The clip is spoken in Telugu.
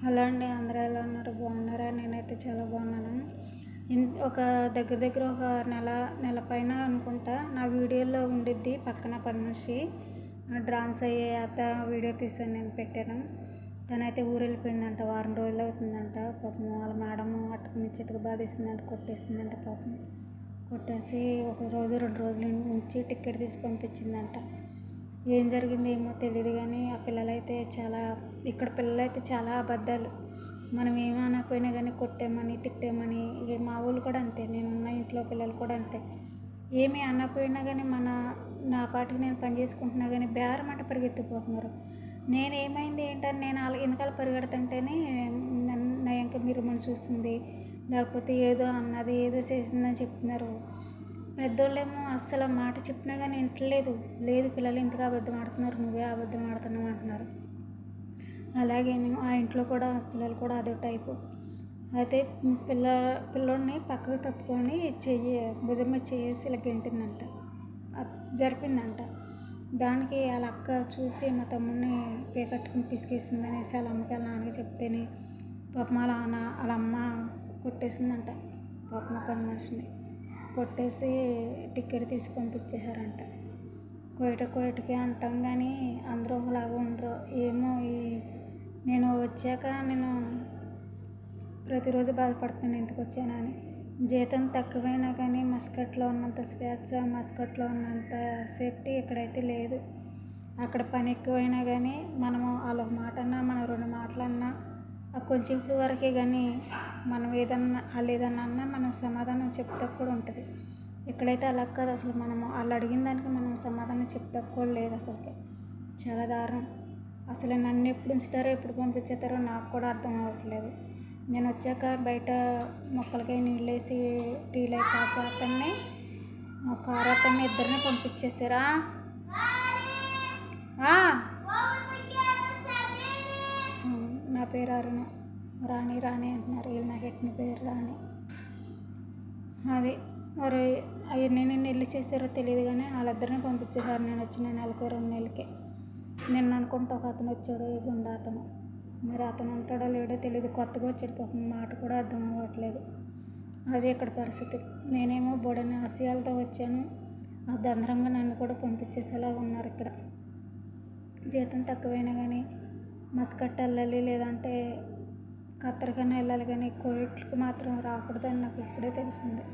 హలో అండి, అందరూ ఎలా ఉన్నారు? బాగున్నారా? నేనైతే చాలా బాగున్నాను. ఒక దగ్గర ఒక నెల పైన అనుకుంటా నా వీడియోలో ఉండిద్ది పక్కన పని మనిషి. డాన్స్ అయ్యే అత్త వీడియో తీసాను, నేను పెట్టాను. తనైతే ఊరు వెళ్ళిపోయిందంట, వారం రోజులు అవుతుందంట. పాపం వాళ్ళ మేడం అట్టుకుని చితక బాధేసిందంట, కొట్టేసిందంట. పాపం కొట్టేసి ఒక రోజు 2 రోజుల నుంచి టికెట్ తీసి పంపించిందంట. ఏం జరిగింది ఏమో తెలియదు, కానీ ఆ పిల్లలైతే ఇక్కడ పిల్లలైతే చాలా అబద్ధాలు. మనం ఏమనకపోయినా కానీ కొట్టామని తిట్టామని, మా ఊళ్ళు కూడా అంతే, నేనున్న ఇంట్లో పిల్లలు కూడా అంతే. ఏమీ అనకపోయినా కానీ నా పాటికి నేను పని చేసుకుంటున్నా కానీ బేరమంట పరిగెత్తిపోతున్నారు. నేను ఏమైంది ఏంటని నేను వాళ్ళ వెనకాల పరిగెడుతుంటేనే నా వెనక మీరు మనం చూస్తుంది, లేకపోతే ఏదో అన్నది ఏదో చేసిందని చెప్తున్నారు. పెద్దోళ్ళేమో అస్సలు మాట చెప్పినా కానీ వింటలేదు. లేదు పిల్లలు ఇంతగా అబద్ధం ఆడుతున్నారు, నువ్వే అబద్ధం ఆడుతున్నావు అంటున్నారు. అలాగే ఆ ఇంట్లో కూడా పిల్లలు కూడా అదే టైపు. అయితే పిల్లోడిని పక్కకు తప్పుకొని భుజం మీద చేసి ఇలా గెంటిందంట, జరిపిందంట. దానికి వాళ్ళ అక్క చూసి మా తమ్ముడిని పేకట్టుకుని పిసికేసింది అనేసి వాళ్ళ అమ్మకి వాళ్ళ నాన్నకి చెప్తేనే పాపం వాళ్ళ అమ్మ కొట్టేసిందంట. పాపం పని మనిషిని కొట్టేసి టికెట్ తీసి పంపించేశారంట. కోయటకి అంటాం కానీ అందరూ ఒకలాగా ఉండరు. ఏమో నేను వచ్చాక నేను ప్రతిరోజు బాధపడుతున్నాను ఎందుకు వచ్చానని. జీతం తక్కువైనా కానీ మస్కట్లో ఉన్నంత స్వేచ్ఛ, మస్కట్లో ఉన్నంత సేఫ్టీ ఇక్కడైతే లేదు. అక్కడ పని ఎక్కువైనా కానీ మనము వాళ్ళొక మాట అన్నా, మనం 2 మాటలన్నా కొంచెం వరకే, కానీ మనం వాళ్ళు ఏదన్నా అన్నా మనం సమాధానం చెప్తా కూడా ఉంటుంది. ఇక్కడైతే అలా కాదు. అసలు వాళ్ళు అడిగిన దానికి మనం సమాధానం చెప్తా కూడా లేదు. అసలుకి చాలా దారుణం. అసలు నన్ను ఎప్పుడు ఉంచుతారో ఎప్పుడు పంపించేస్తారో నాకు కూడా అర్థం అవ్వట్లేదు. నేను వచ్చాక బయట మొక్కలకి నీళ్ళు వేసి టీలో కాసి అతన్ని కారు అతన్ని ఇద్దరిని పంపించేసారా. నా పేరు అరుణ. రాణి అంటున్నారు వీళ్ళు, నాకు ఎట్టిన పేరు రాణి. అది మరి అవన్నీ నేను వెళ్ళి చేశారో తెలియదు, కానీ వాళ్ళిద్దరిని పంపించేశారు నేను వచ్చిన నెలకు 2 నెలలకే. నిన్న అనుకుంటా ఒక అతను వచ్చాడు, గుండా అతను. మరి అతను ఉంటాడో లేడో తెలియదు, కొత్తగా వచ్చాడు. పాపం మాట కూడా అర్థం అవ్వట్లేదు. అది ఇక్కడ పరిస్థితి. నేనేమో బోడని ఆశయాలతో వచ్చాను, ఆ దంద్రంగా నన్ను కూడా పంపించేసేలాగా ఉన్నారు ఇక్కడ. జీతం తక్కువైనా కానీ మస్కట్ వెళ్ళాలి, లేదంటే ఖత్తర్కైనా వెళ్ళాలి, కానీ కోవిడ్కి మాత్రం రాకూడదని నాకు ఇప్పుడే తెలిసింది.